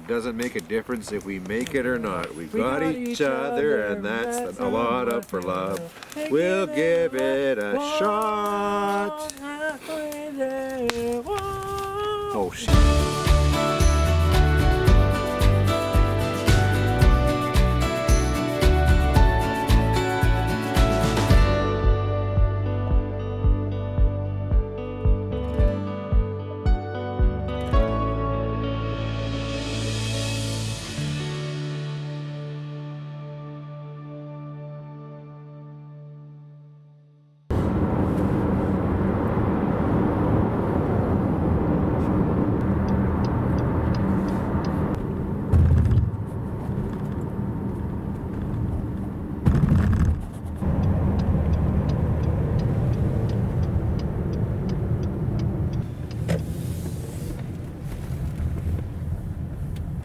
doesn't make a difference if we make it or not. We've got each other, and that's a lot up for love. We'll give it a shot. Oh, shit.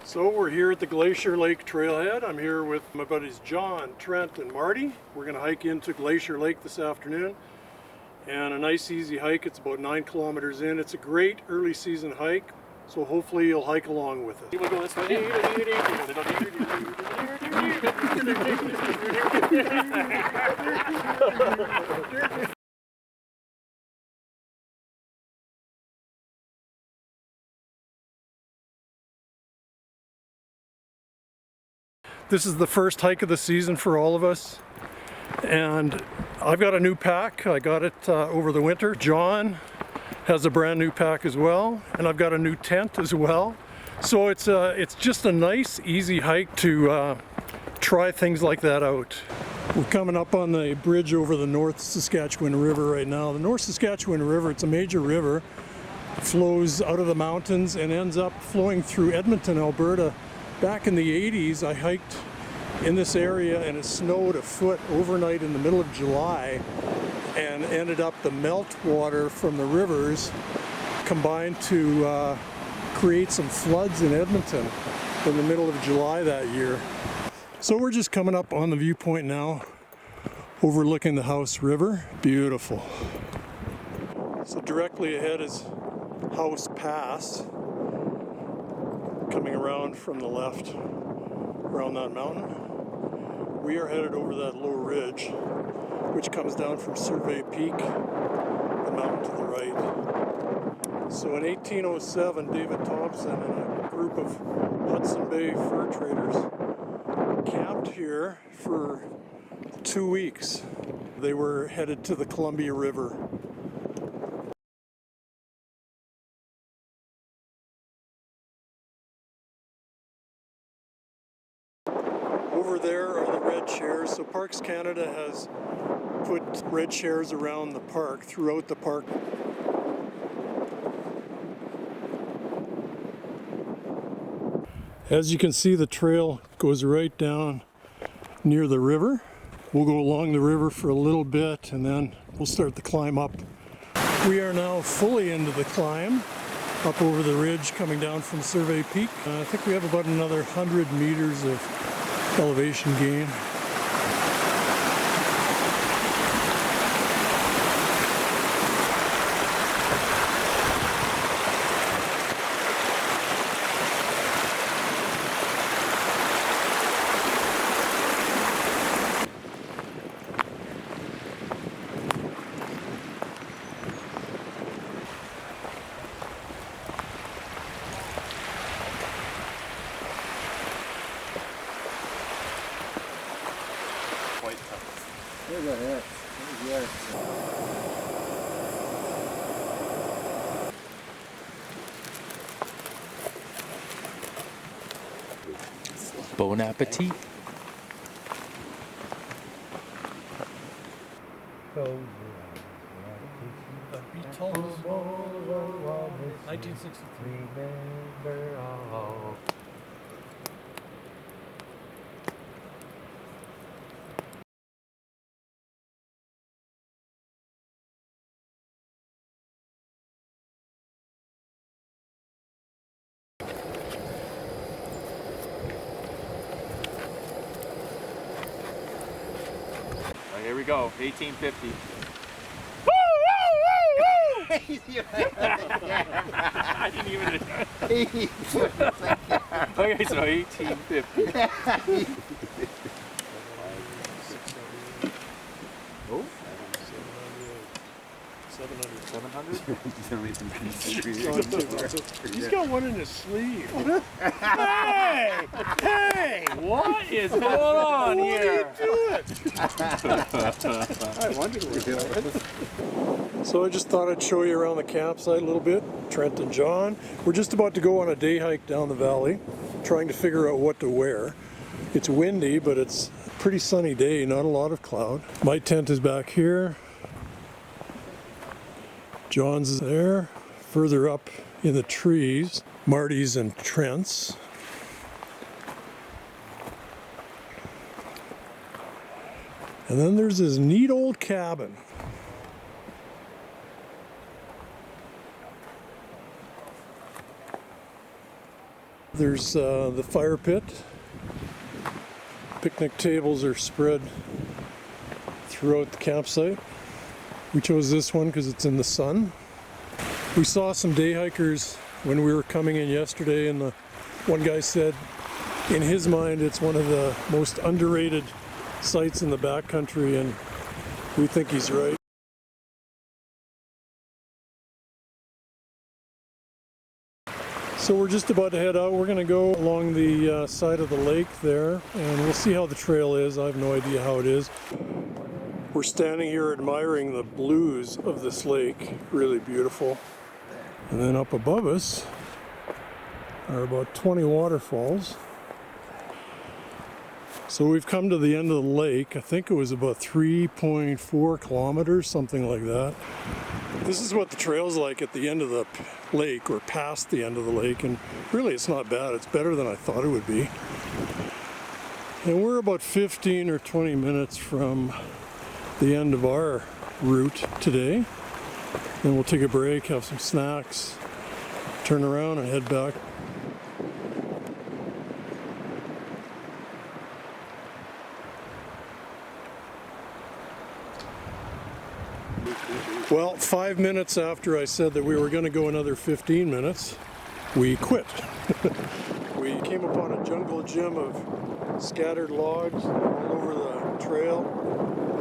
So we're here at the Glacier Lake trailhead. I'm here with my buddies John, Trent, and Marty. We're going to hike into Glacier Lake this afternoon. And a nice easy hike. It's about 9 kilometers in. It's a great early season hike, so hopefully you'll hike along with us. We'll go this way. This is the first hike of the season for all of us, and I've got a new pack. I got it over the winter. John has a brand new pack as well, and I've got a new tent as well. So it's just a nice, easy hike to try things like that out. We're coming up on the bridge over the North Saskatchewan River right now. The North Saskatchewan River, it's a major river, flows out of the mountains and ends up flowing through Edmonton, Alberta. Back in the 80s, I hiked in this area and it snowed a foot overnight in the middle of July, and ended up the meltwater from the rivers combined to create some floods in Edmonton in the middle of July that year. So we're just coming up on the viewpoint now, overlooking the House River. Beautiful. So directly ahead is House Pass, coming around from the left around that mountain. We are headed over that low ridge which comes down from Survey Peak, the mountain to the right. So in 1807, David Thompson and a group of Hudson Bay fur traders camped here for 2 weeks. They were headed to the Columbia River. Over there are the red chairs. So Parks Canada has put red chairs around the park, throughout the park. As you can see, the trail goes right down near the river. We'll go along the river for a little bit and then we'll start the climb up. We are now fully into the climb up over the ridge coming down from Survey Peak. I think we have about another 100 meters of elevation gain. Look at that. Yes. Bon appetit. The Beatles, 1963. Here we go, 1850. I didn't even. Okay, so 1850. Oh, 700? He's got one in his sleeve. Hey! Hey! What is going on here? I wondered what it was. So I just thought I'd show you around the campsite a little bit. Trent and John. We're just about to go on a day hike down the valley, trying to figure out what to wear. It's windy, but it's a pretty sunny day, not a lot of cloud. My tent is back here. John's is there. Further up in the trees, Marty's and Trent's. And then there's this neat old cabin. There's the fire pit. Picnic tables are spread throughout the campsite. We chose this one because it's in the sun. We saw some day hikers when we were coming in yesterday, and the one guy said in his mind it's one of the most underrated sites in the backcountry, and we think he's right. So we're just about to head out. We're going to go along the side of the lake there, and we'll see how the trail is. I have no idea how it is. We're standing here admiring the blues of this lake. Really beautiful. And then up above us are about 20 waterfalls. So we've come to the end of the lake. I think it was about 3.4 kilometers, something like that. This is what the trail's like at the end of the lake, or past the end of the lake, and really it's not bad. It's better than I thought it would be. And we're about 15 or 20 minutes from the end of our route today. Then we'll take a break, have some snacks, turn around and head back. Well, 5 minutes after I said that we were going to go another 15 minutes, we quit. We came upon a jungle gym of scattered logs all over the trail.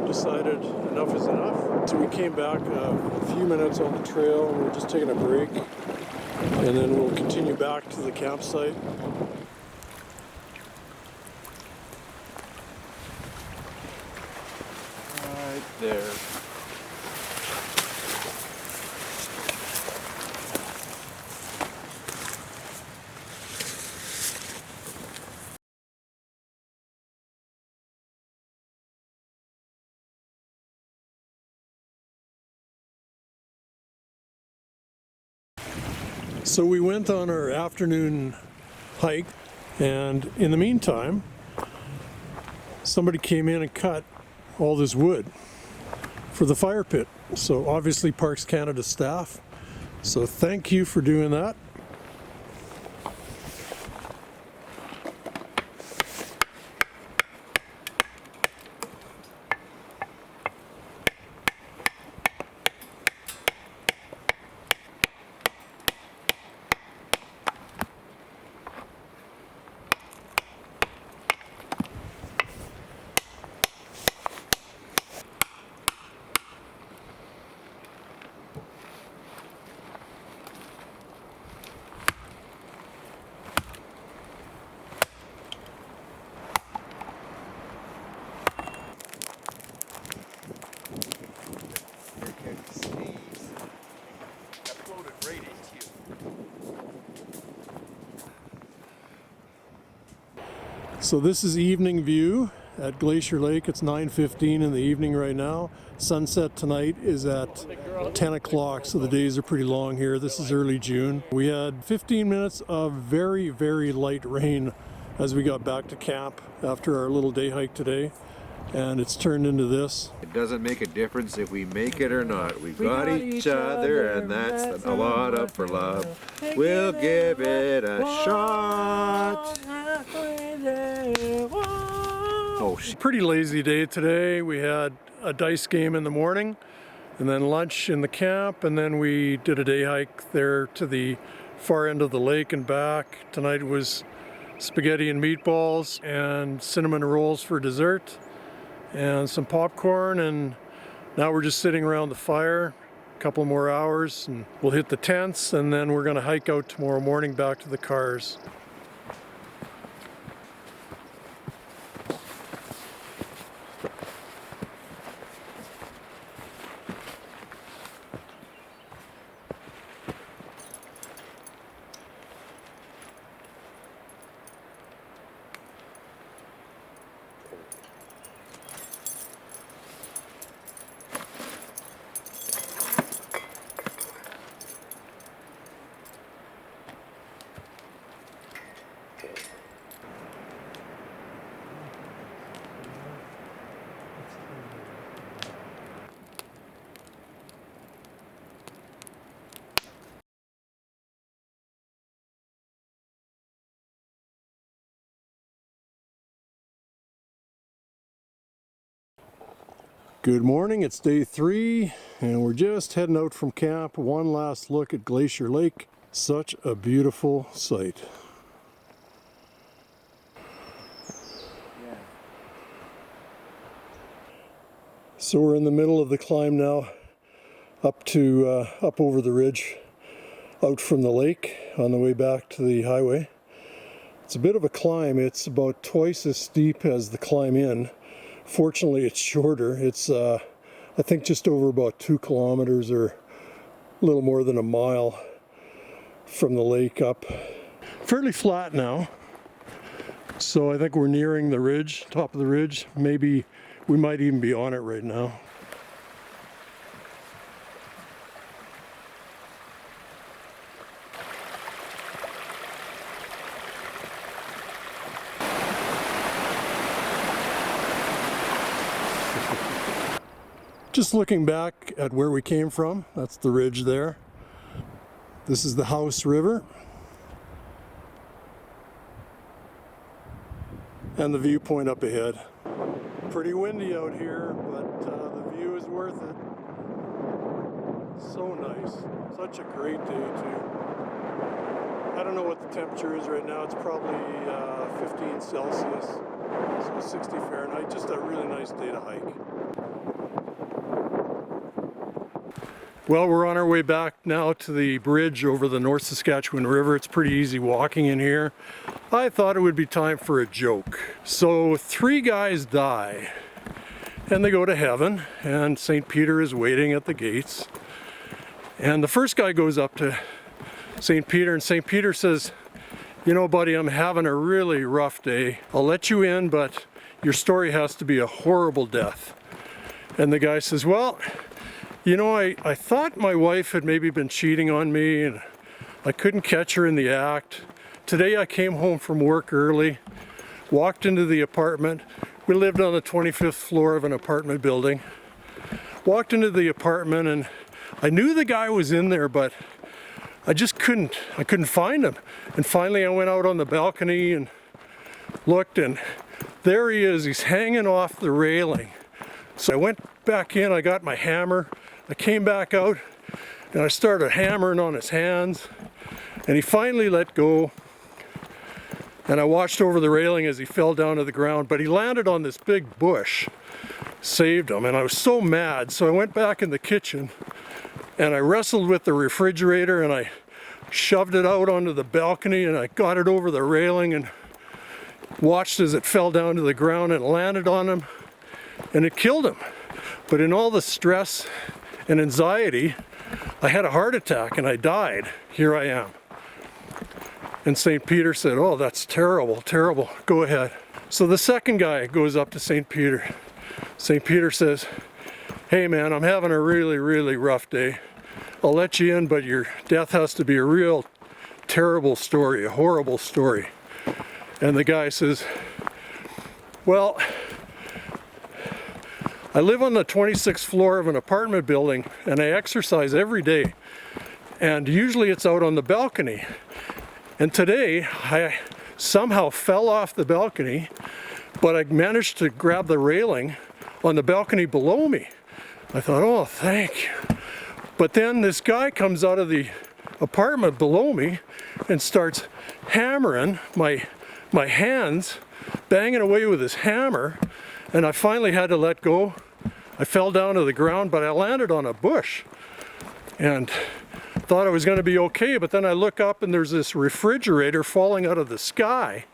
Decided enough is enough. So we came back a few minutes on the trail, and we're just taking a break. And then we'll continue back to the campsite. Right there. So we went on our afternoon hike, and in the meantime, somebody came in and cut all this wood for the fire pit. So obviously Parks Canada staff. So thank you for doing that. So this is evening view at Glacier Lake. It's 9:15 in the evening right now. Sunset tonight is at 10 o'clock, so the days are pretty long here. This is early June. We had 15 minutes of very, very light rain as we got back to camp after our little day hike today, and it's turned into this. It doesn't make a difference if we make it or not. We've got each other, and that's a lot up for love. We'll give it a shot. Oh, Pretty lazy day today. We had a dice game in the morning, and then lunch in the camp, and then we did a day hike there to the far end of the lake and back. Tonight was spaghetti and meatballs and cinnamon rolls for dessert and some popcorn, and now we're just sitting around the fire. A couple more hours and we'll hit the tents, and then we're going to hike out tomorrow morning back to the cars. Good morning, it's day 3 and we're just heading out from camp. One last look at Glacier Lake. Such a beautiful sight. So we're in the middle of the climb now up over the ridge out from the lake on the way back to the highway. It's a bit of a climb. It's about twice as steep as the climb in. Fortunately, it's shorter. It's, I think, just over about 2 kilometers or a little more than a mile from the lake up. Fairly flat now. So I think we're nearing the ridge, top of the ridge. Maybe we might even be on it right now. Just looking back at where we came from, that's the ridge there. This is the House River. And the viewpoint up ahead. Pretty windy out here, but the view is worth it. So nice. Such a great day too. I don't know what the temperature is right now. It's probably 15 Celsius, so 60 Fahrenheit. Just a really nice day to hike. Well, we're on our way back now to the bridge over the North Saskatchewan River. It's pretty easy walking in here. I thought it would be time for a joke. So 3 guys die and they go to heaven, and St. Peter is waiting at the gates. And the first guy goes up to St. Peter, and St. Peter says, "You know, buddy, I'm having a really rough day. I'll let you in, but your story has to be a horrible death." And the guy says, "Well, you know, I thought my wife had maybe been cheating on me and I couldn't catch her in the act. Today I came home from work early, walked into the apartment. We lived on the 25th floor of an apartment building. Walked into the apartment and I knew the guy was in there, but I couldn't find him. And finally I went out on the balcony and looked, and there he is. He's hanging off the railing. So I went back in, I got my hammer. I came back out and I started hammering on his hands, and he finally let go, and I watched over the railing as he fell down to the ground, but he landed on this big bush, saved him, and I was so mad. So I went back in the kitchen and I wrestled with the refrigerator and I shoved it out onto the balcony, and I got it over the railing and watched as it fell down to the ground and landed on him, and it killed him. But in all the stress and anxiety, I had a heart attack and I died. Here I am." And St. Peter said, "Oh, that's terrible, terrible. Go ahead." So the second guy goes up to St. Peter. St. Peter says, "Hey man, I'm having a really, really rough day. I'll let you in, but your death has to be a real terrible story, a horrible story." And the guy says, "Well, I live on the 26th floor of an apartment building and I exercise every day, and usually it's out on the balcony. And today I somehow fell off the balcony, but I managed to grab the railing on the balcony below me. I thought, oh, thank you. But then this guy comes out of the apartment below me and starts hammering my my hands banging away with his hammer, and I finally had to let go. I fell down to the ground, but I landed on a bush and thought I was going to be okay, but then I look up and there's this refrigerator falling out of the sky.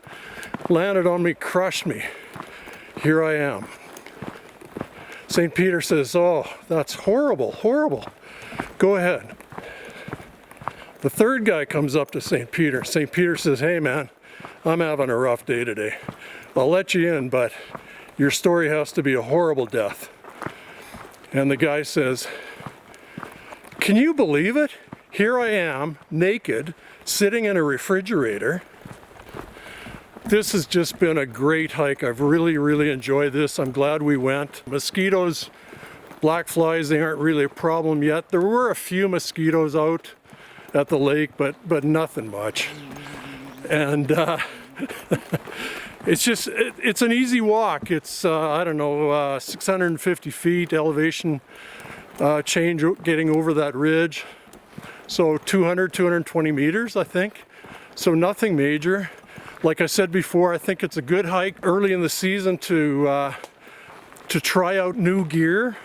Landed on me, crushed me. Here I am. St. Peter says, "Oh, that's horrible, horrible. Go ahead." The third guy comes up to St. Peter. St. Peter says, "Hey man, I'm having a rough day today. I'll let you in, but your story has to be a horrible death." And the guy says, "Can you believe it? Here I am, naked, sitting in a refrigerator. This has just been a great hike. I've really enjoyed this. I'm glad we went. Mosquitoes, black flies, they aren't really a problem yet. There were a few mosquitoes out at the lake, but nothing much. And it's an easy walk. It's, I don't know, 650 feet elevation change getting over that ridge. So 220 meters, I think. So nothing major. Like I said before, I think it's a good hike early in the season to try out new gear,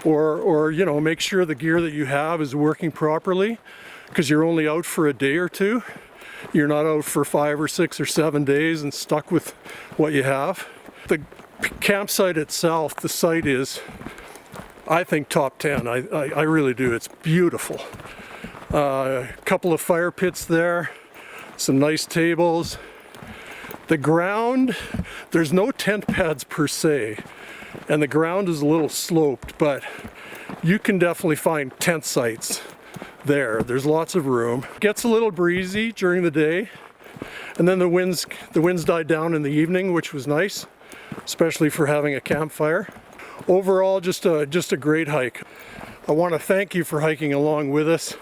or you know, make sure the gear that you have is working properly, because you're only out for a day or two. You're not out for 5 or 6 or 7 days and stuck with what you have. The campsite itself, the site is, I think, top 10. I really do. It's beautiful. A couple of fire pits there, some nice tables. The ground, there's no tent pads per se, and the ground is a little sloped, but you can definitely find tent sites there. There's lots of room. Gets a little breezy during the day, and then the winds died down in the evening, which was nice, especially for having a campfire. Overall, just a great hike. I want to thank you for hiking along with us.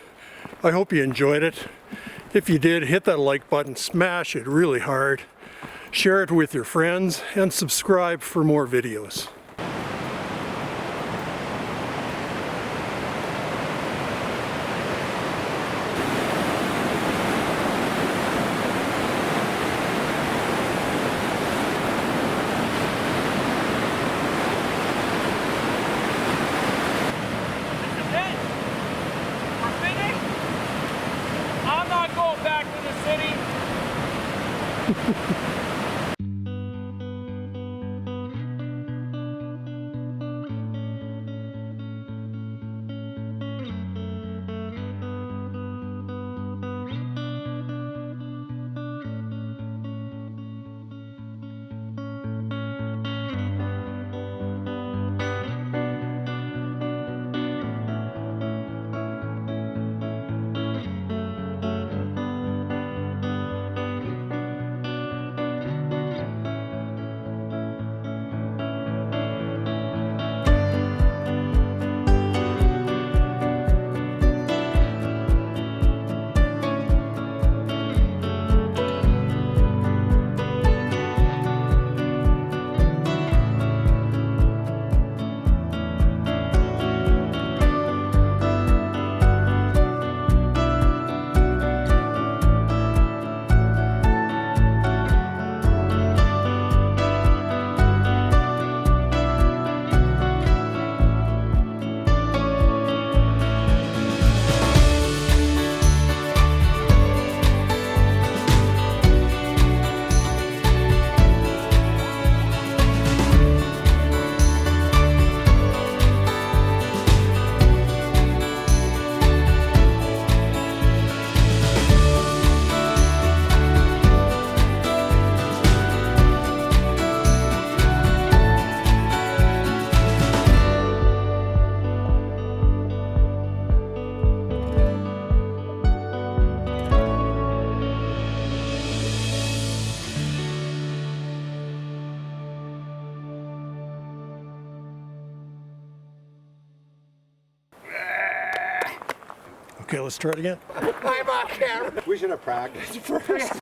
I hope you enjoyed it. If you did, hit that like button, smash it really hard. Share it with your friends, and subscribe for more videos. I'm not going back to the city. Okay, let's try it again. I'm on camera. We should have practiced first.